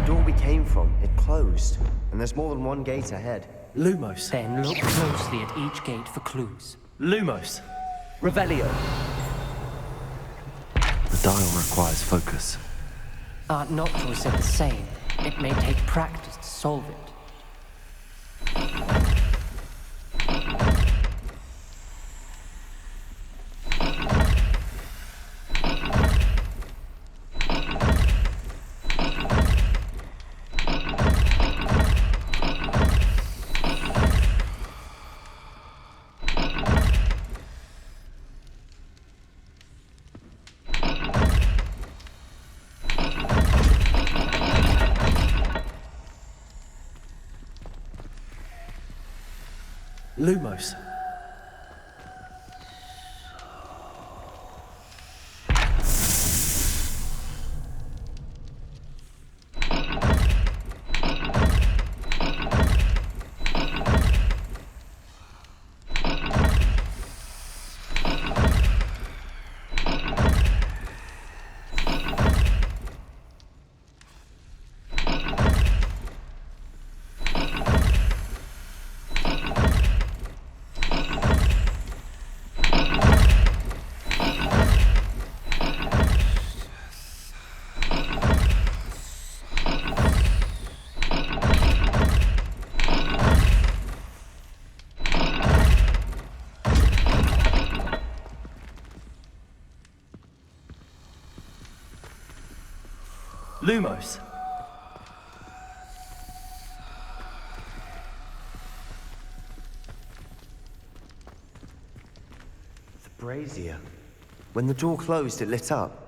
door we came from, it closed. And there's more than one gate ahead. Lumos. Then look closely at each gate for clues. Lumos. Revelio. The dial requires focus. Aunt Noctua said the same. It may take practice to solve it. Lumos. Lumos. The brazier. When the door closed, it lit up.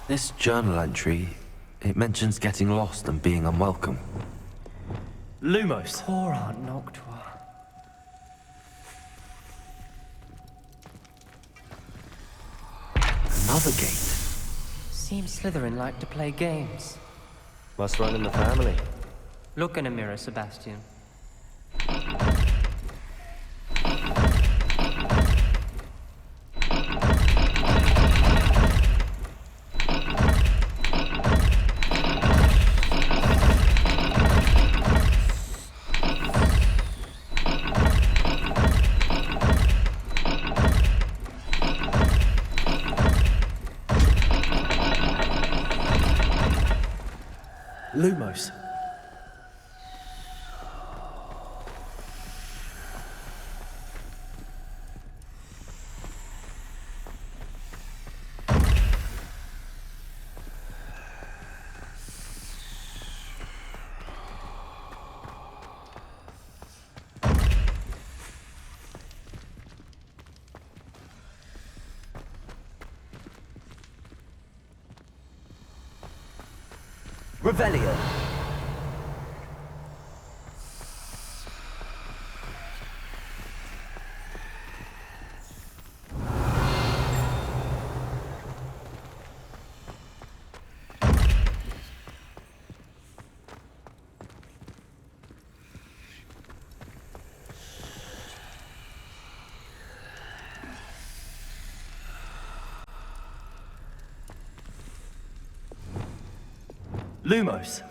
This journal entry, it mentions getting lost and being unwelcome. Lumos. Poor Aunt Noctua. Another gate. Seems Slytherin like to play games. Must run in the family. Look in a mirror, Sebastian. Lumos. Revelio. Lumos.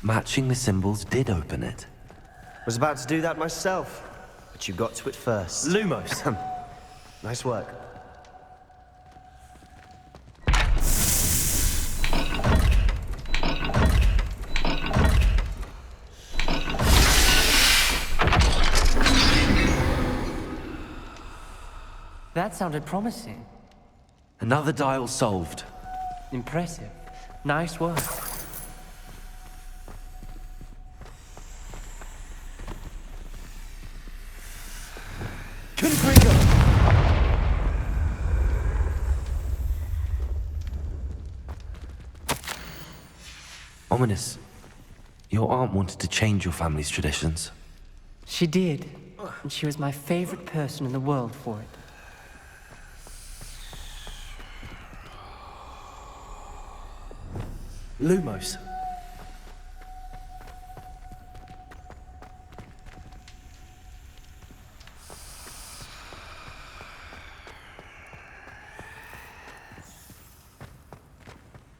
Matching the symbols did open it. Was about to do that myself, but you got to it first. Lumos. Nice work. That sounded promising. Another dial solved. Impressive. Nice work. Ominous. Your aunt wanted to change your family's traditions. She did. And she was my favorite person in the world for it. Lumos.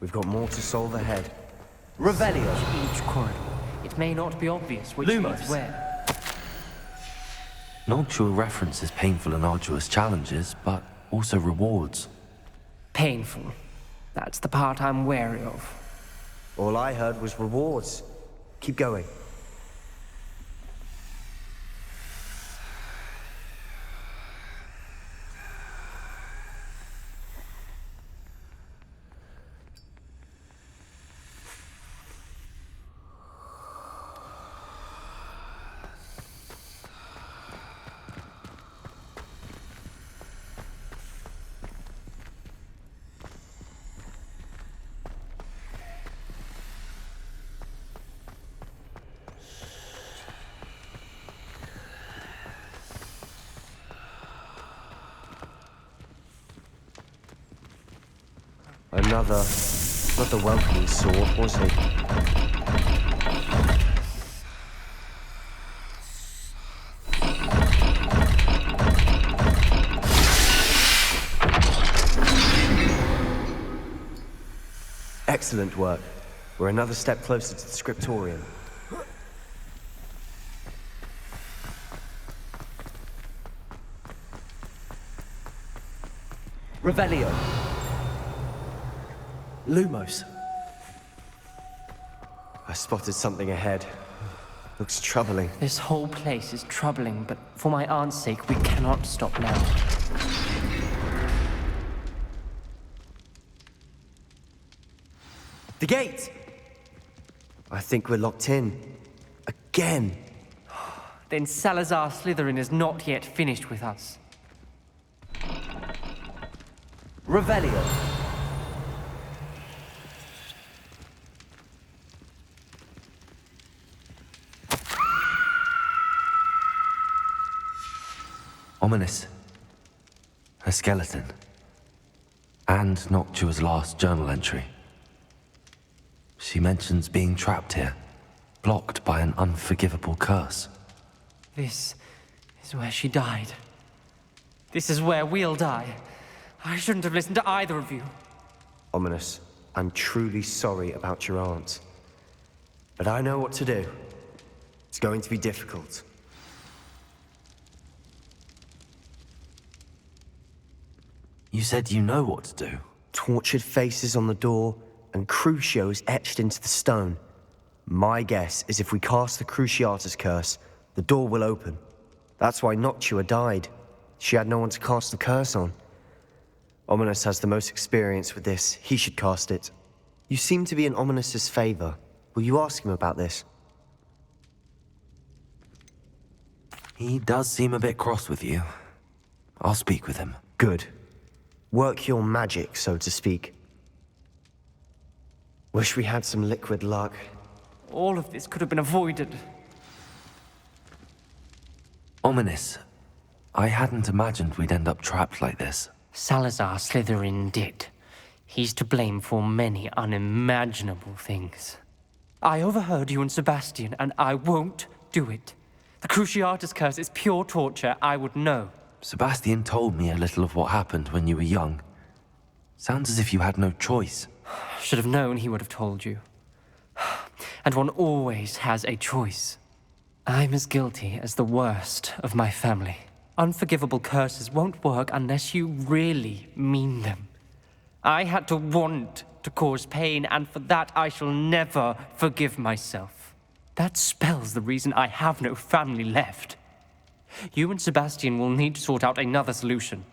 We've got more to solve ahead. Revelio. Each corridor. It may not be obvious which Lumos. leads where. Noctua references painful and arduous challenges, but also rewards. Painful. That's the part I'm wary of. All I heard was rewards. Keep going. Another, not the welcoming sort, was he? Excellent work. We're another step closer to the scriptorium. Revelio. Lumos. I spotted something ahead. Looks troubling. This whole place is troubling, but for my aunt's sake, we cannot stop now. The gate! I think we're locked in. Again. Then Salazar Slytherin is not yet finished with us. Revelio. Ominous. A skeleton. And Noctua's last journal entry. She mentions being trapped here, blocked by an unforgivable curse. This is where she died. This is where we'll die. I shouldn't have listened to either of you. Ominous, I'm truly sorry about your aunt. But I know what to do. It's going to be difficult. You said you know what to do. Tortured faces on the door and Crucios etched into the stone. My guess is if we cast the Cruciatus curse, the door will open. That's why Noctua died. She had no one to cast the curse on. Ominous has the most experience with this. He should cast it. You seem to be in Ominous's favor. Will you ask him about this? He does seem a bit cross with you. I'll speak with him. Good. Work your magic, so to speak. Wish we had some liquid luck. All of this could have been avoided. Ominous. I hadn't imagined we'd end up trapped like this. Salazar Slytherin did. He's to blame for many unimaginable things. I overheard you and Sebastian, and I won't do it. The Cruciatus curse is pure torture, I would know. Sebastian told me a little of what happened when you were young. Sounds as if you had no choice. Should have known he would have told you. And one always has a choice. I'm as guilty as the worst of my family. Unforgivable curses won't work unless you really mean them. I had to want to cause pain, and for that I shall never forgive myself. That spells the reason I have no family left. You and Sebastian will need to sort out another solution.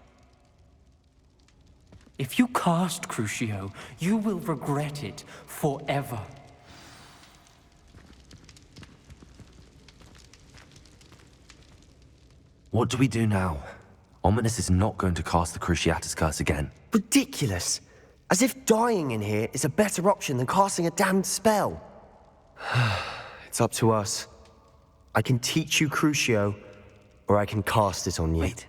If you cast Crucio, you will regret it forever. What do we do now? Ominous is not going to cast the Cruciatus Curse again. Ridiculous. As if dying in here is a better option than casting a damned spell. It's up to us. I can teach you Crucio, or I can cast it on you. Wait,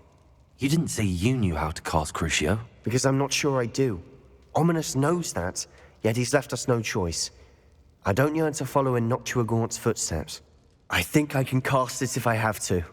you didn't say you knew how to cast Crucio? Because I'm not sure I do. Ominous knows that, yet he's left us no choice. I don't yearn to follow in Noctua Gaunt's footsteps. I think I can cast it if I have to.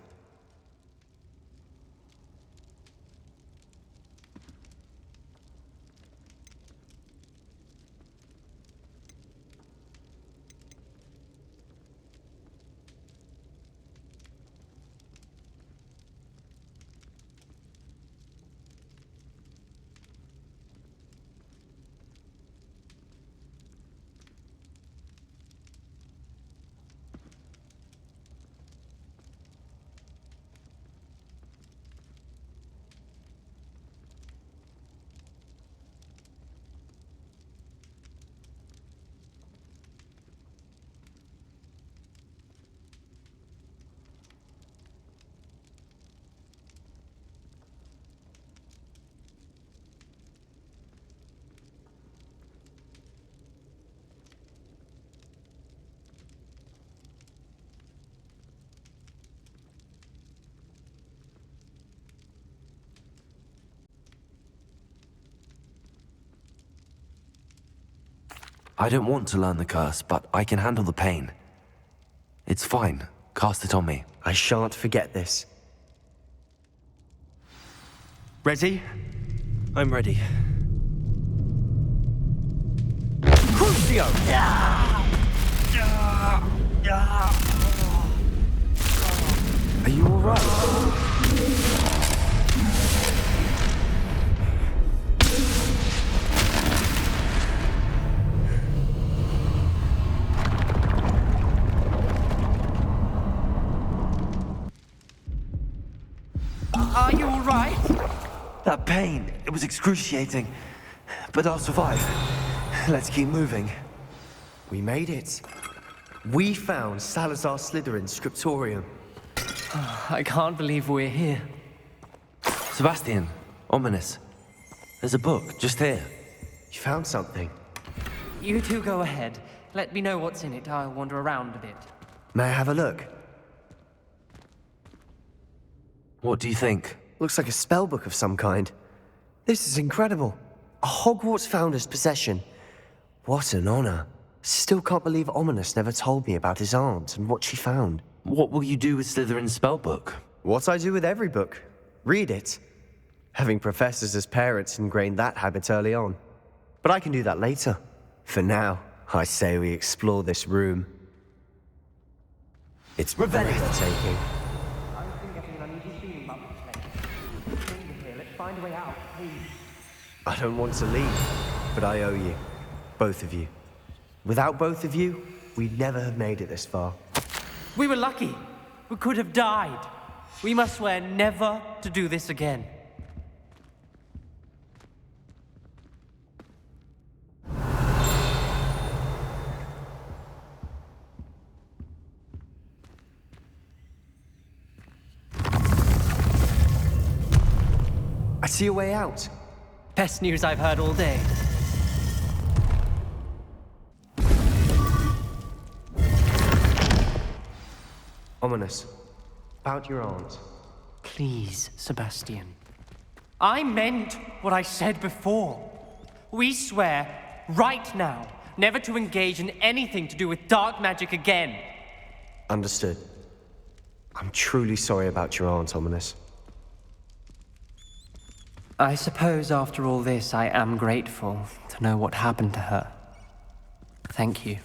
I don't want to learn the curse, but I can handle the pain. It's fine. Cast it on me. I shan't forget this. Ready? I'm ready. Crucio! Are you alright? Are you all right? That pain, it was excruciating. But I'll survive. Let's keep moving. We made it. We found Salazar Slytherin's scriptorium. I can't believe we're here. Sebastian, Ominous. There's a book, just here. You found something. You two go ahead. Let me know what's in it. I'll wander around a bit. May I have a look? What do you think? Looks like a spellbook of some kind. This is incredible. A Hogwarts founder's possession. What an honor. Still can't believe Ominous never told me about his aunt and what she found. What will you do with Slytherin's spellbook? What I do with every book. Read it. Having professors as parents ingrained that habit early on. But I can do that later. For now, I say we explore this room. It's breathtaking. I've been getting an uneasy feeling about this place. Here, let's find a way out, please. I don't want to leave, but I owe you. Both of you. Without both of you, we'd never have made it this far. We were lucky. We could have died. We must swear never to do this again. I see a way out. Best news I've heard all day. Ominous. About your aunt. Please, Sebastian. I meant what I said before. We swear, right now, never to engage in anything to do with dark magic again. Understood. I'm truly sorry about your aunt, Ominous. I suppose after all this, I am grateful to know what happened to her. Thank you.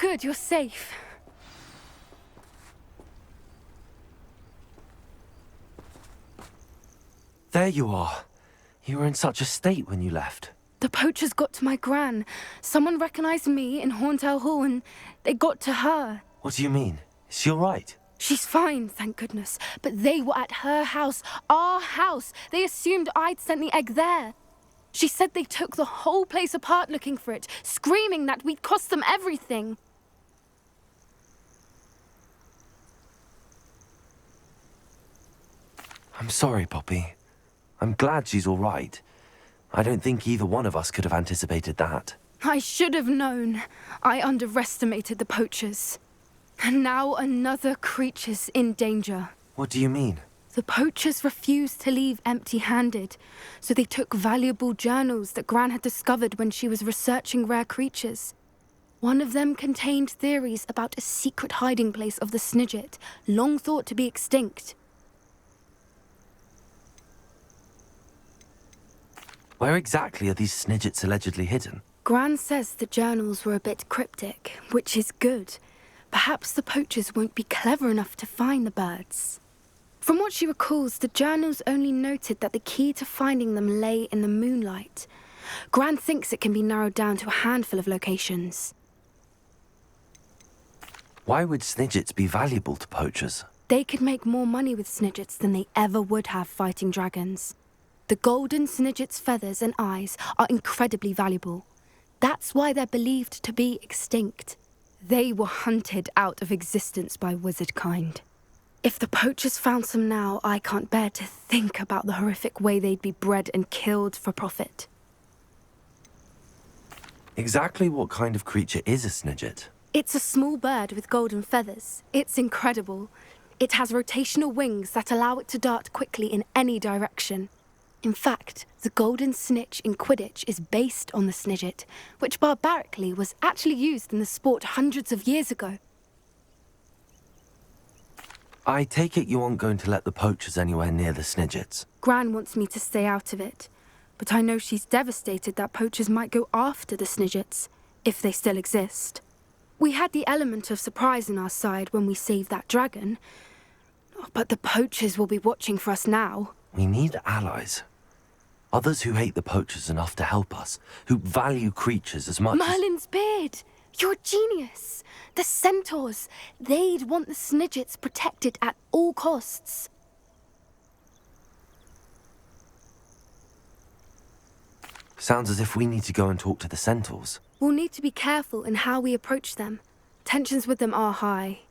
good, you're safe. There you are. You were in such a state when you left. The poachers got to my gran. Someone recognized me in Horntail Hall and they got to her. What do you mean? Is she all right? She's fine, thank goodness. But they were at her house, our house. They assumed I'd sent the egg there. She said they took the whole place apart looking for it, screaming that we'd cost them everything. I'm sorry, Poppy. I'm glad she's all right. I don't think either one of us could have anticipated that. I should have known. I underestimated the poachers. And now another creature's in danger. What do you mean? The poachers refused to leave empty-handed, so they took valuable journals that Gran had discovered when she was researching rare creatures. One of them contained theories about a secret hiding place of the Snidget, long thought to be extinct. Where exactly are these Snidgets allegedly hidden? Gran says the journals were a bit cryptic, which is good. Perhaps the poachers won't be clever enough to find the birds. From what she recalls, the journals only noted that the key to finding them lay in the moonlight. Gran thinks it can be narrowed down to a handful of locations. Why would Snidgets be valuable to poachers? They could make more money with Snidgets than they ever would have fighting dragons. The golden Snidget's feathers and eyes are incredibly valuable. That's why they're believed to be extinct. They were hunted out of existence by wizard kind. If the poachers found some now, I can't bear to think about the horrific way they'd be bred and killed for profit. Exactly what kind of creature is a Snidget? It's a small bird with golden feathers. It's incredible. It has rotational wings that allow it to dart quickly in any direction. In fact, the golden snitch in Quidditch is based on the Snidget, which barbarically was actually used in the sport hundreds of years ago. I take it you aren't going to let the poachers anywhere near the Snidgets. Gran wants me to stay out of it, but I know she's devastated that poachers might go after the Snidgets, if they still exist. We had the element of surprise on our side when we saved that dragon, but the poachers will be watching for us now. We need allies. Others who hate the poachers enough to help us, who value creatures as much Merlin's beard! You're a genius! The centaurs! They'd want the Snidgets protected at all costs. Sounds as if we need to go and talk to the centaurs. We'll need to be careful in how we approach them. Tensions with them are high.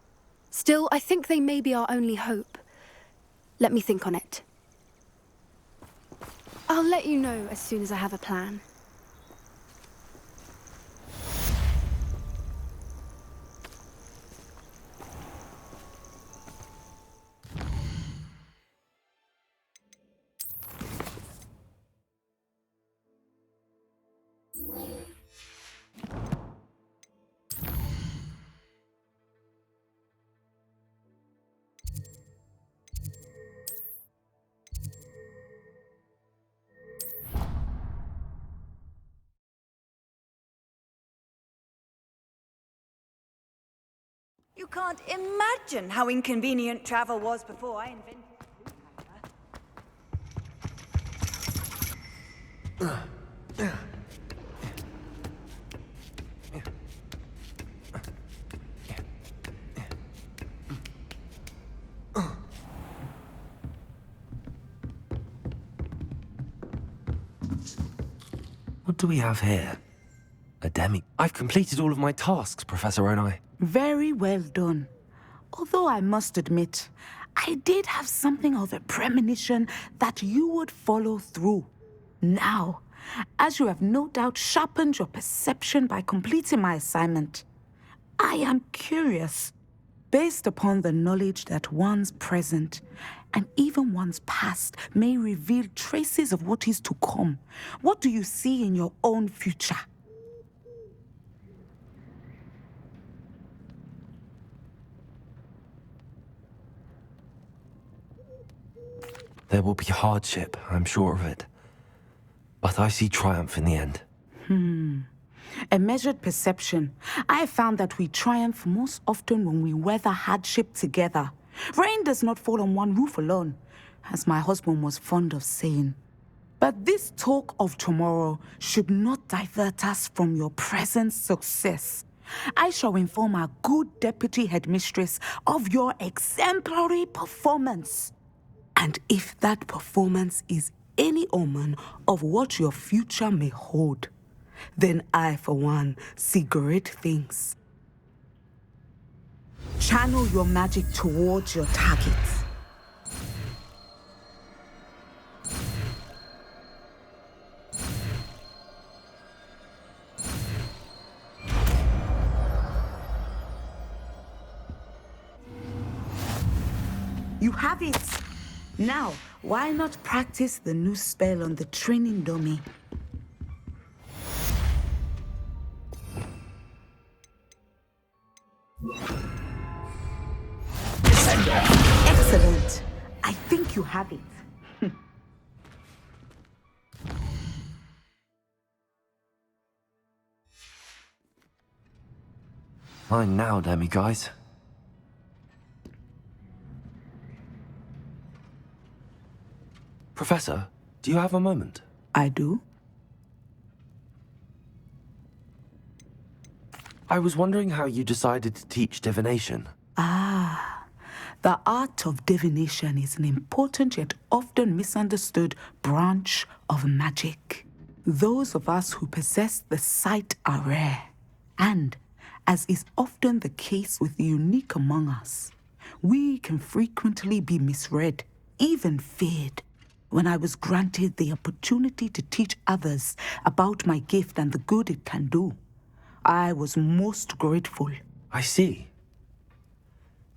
Still, I think they may be our only hope. Let me think on it. I'll let you know as soon as I have a plan. You can't imagine how inconvenient travel was before I invented What do we have here? A demi... I've completed all of my tasks, Professor Onai. Very well done. Although I must admit, I did have something of a premonition that you would follow through. Now, as you have no doubt sharpened your perception by completing my assignment, I am curious, based upon the knowledge that one's present and even one's past may reveal traces of what is to come. What do you see in your own future? There will be hardship, I'm sure of it. But I see triumph in the end. A measured perception. I have found that we triumph most often when we weather hardship together. Rain does not fall on one roof alone, as my husband was fond of saying. But this talk of tomorrow should not divert us from your present success. I shall inform our good deputy headmistress of your exemplary performance. And if that performance is any omen of what your future may hold, then I, for one, see great things. Channel your magic towards your targets. You have it! Now, why not practice the new spell on the training dummy? Excellent! I think you have it. Mine now, Demi, guys. Professor, do you have a moment? I do? I was wondering how you decided to teach divination. The art of divination is an important yet often misunderstood branch of magic. Those of us who possess the sight are rare, and, as is often the case with the unique among us, we can frequently be misread, even feared. When I was granted the opportunity to teach others about my gift and the good it can do, I was most grateful. I see.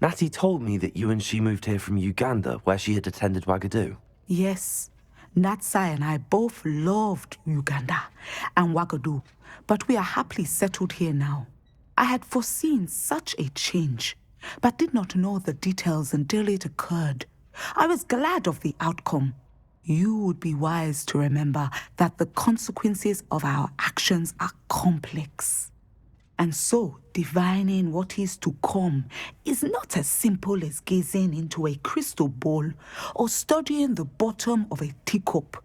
Natty told me that you and she moved here from Uganda, where she had attended Wagadu. Yes, Natsai and I both loved Uganda and Wagadu, but we are happily settled here now. I had foreseen such a change, but did not know the details until it occurred. I was glad of the outcome. You would be wise to remember that the consequences of our actions are complex. And so, divining what is to come is not as simple as gazing into a crystal ball or studying the bottom of a teacup.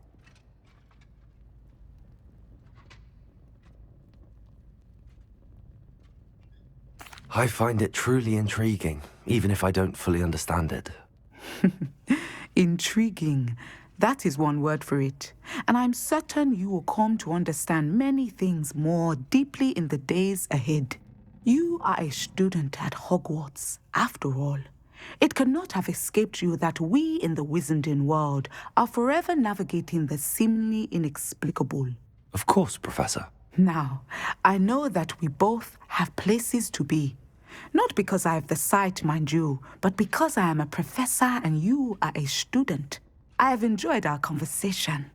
I find it truly intriguing, even if I don't fully understand it. Intriguing. That is one word for it. And I'm certain you will come to understand many things more deeply in the days ahead. You are a student at Hogwarts, after all. It cannot have escaped you that we in the Wizarding world are forever navigating the seemingly inexplicable. Of course, Professor. Now, I know that we both have places to be. Not because I have the sight, mind you, but because I am a professor and you are a student. I have enjoyed our conversation.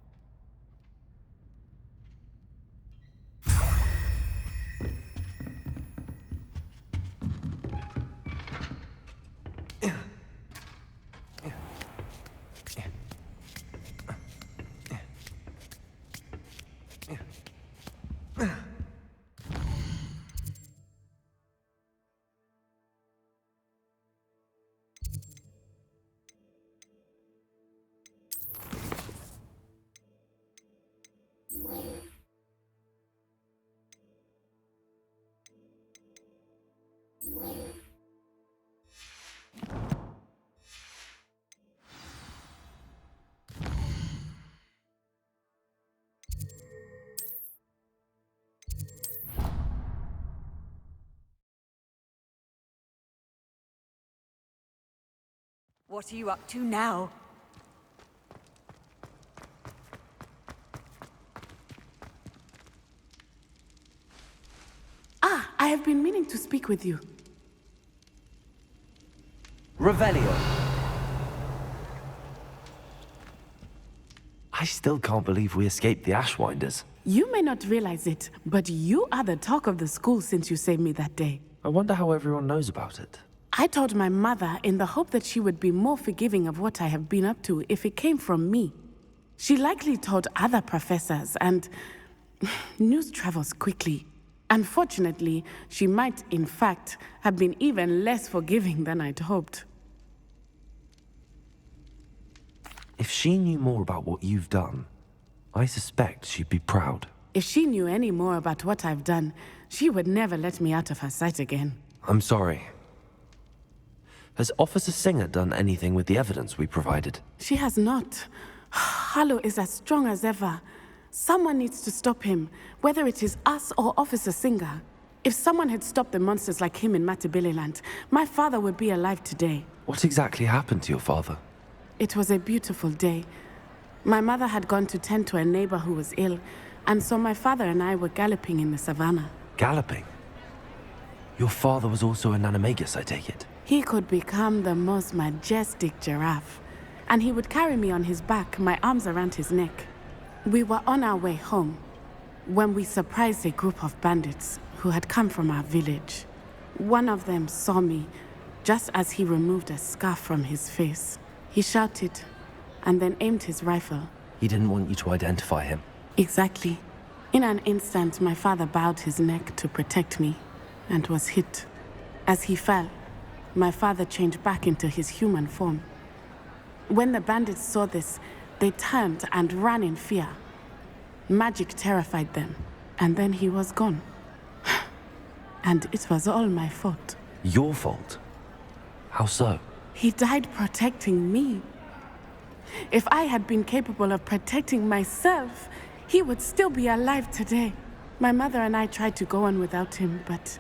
What are you up to now? I have been meaning to speak with you. Revelio. I still can't believe we escaped the Ashwinders. You may not realize it, but you are the talk of the school since you saved me that day. I wonder how everyone knows about it. I told my mother in the hope that she would be more forgiving of what I have been up to if it came from me. She likely told other professors, and news travels quickly. Unfortunately, she might, in fact, have been even less forgiving than I'd hoped. If she knew more about what you've done, I suspect she'd be proud. If she knew any more about what I've done, she would never let me out of her sight again. I'm sorry. Has Officer Singer done anything with the evidence we provided? She has not. Harlow is as strong as ever. Someone needs to stop him, whether it is us or Officer Singer. If someone had stopped the monsters like him in Matabeleland, my father would be alive today. What exactly happened to your father? It was a beautiful day. My mother had gone to tend to a neighbor who was ill, and so my father and I were galloping in the savannah. Galloping? Your father was also an animagus, I take it? He could become the most majestic giraffe, and he would carry me on his back, my arms around his neck. We were on our way home when we surprised a group of bandits who had come from our village. One of them saw me just as he removed a scarf from his face. He shouted and then aimed his rifle. He didn't want you to identify him. Exactly. In an instant, my father bowed his neck to protect me and was hit. As he fell, my father changed back into his human form. When the bandits saw this, they turned and ran in fear. Magic terrified them, and then he was gone. And it was all my fault. Your fault? How so? He died protecting me. If I had been capable of protecting myself, he would still be alive today. My mother and I tried to go on without him, but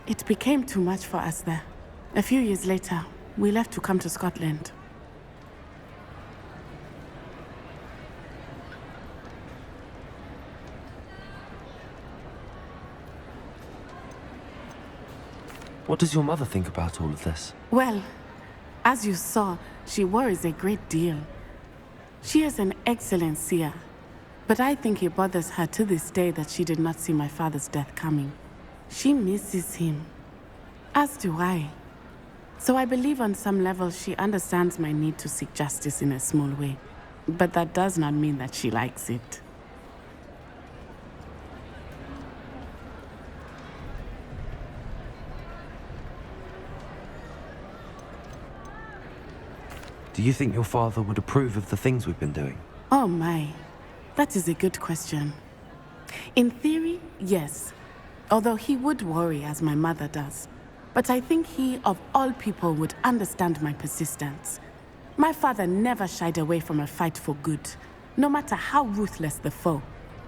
it became too much for us there. A few years later, we left to come to Scotland. What does your mother think about all of this? Well, as you saw, she worries a great deal. She is an excellent seer, but I think it bothers her to this day that she did not see my father's death coming. She misses him, as do I. So I believe on some level she understands my need to seek justice in a small way, but that does not mean that she likes it. Do you think your father would approve of the things we've been doing? Oh my, that is a good question. In theory, yes. Although he would worry as my mother does. But I think he, of all people, would understand my persistence. My father never shied away from a fight for good, no matter how ruthless the foe.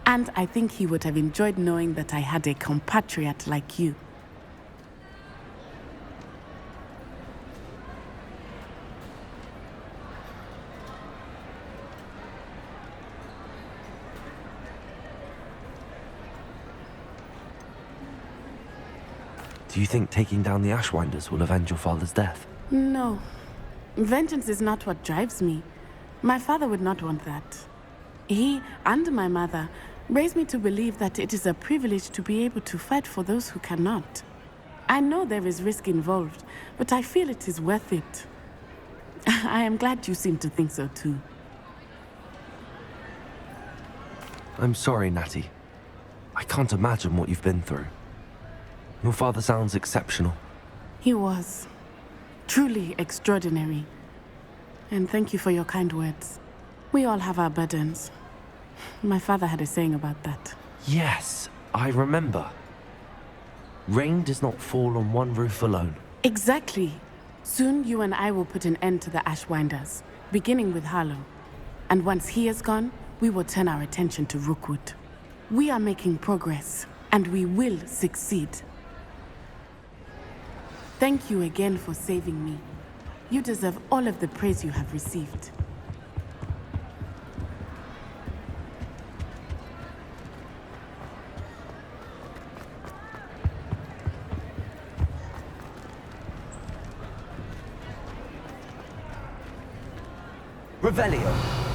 And I think he would have enjoyed knowing that I had a compatriot like you. Do you think taking down the Ashwinders will avenge your father's death? No. Vengeance is not what drives me. My father would not want that. He and my mother raised me to believe that it is a privilege to be able to fight for those who cannot. I know there is risk involved, but I feel it is worth it. I am glad you seem to think so too. I'm sorry, Natty. I can't imagine what you've been through. Your father sounds exceptional. He was. Truly extraordinary. And thank you for your kind words. We all have our burdens. My father had a saying about that. Yes, I remember. Rain does not fall on one roof alone. Exactly. Soon you and I will put an end to the Ashwinders, beginning with Harlow. And once he is gone, we will turn our attention to Rookwood. We are making progress, and we will succeed. Thank you again for saving me. You deserve all of the praise you have received. Revelio.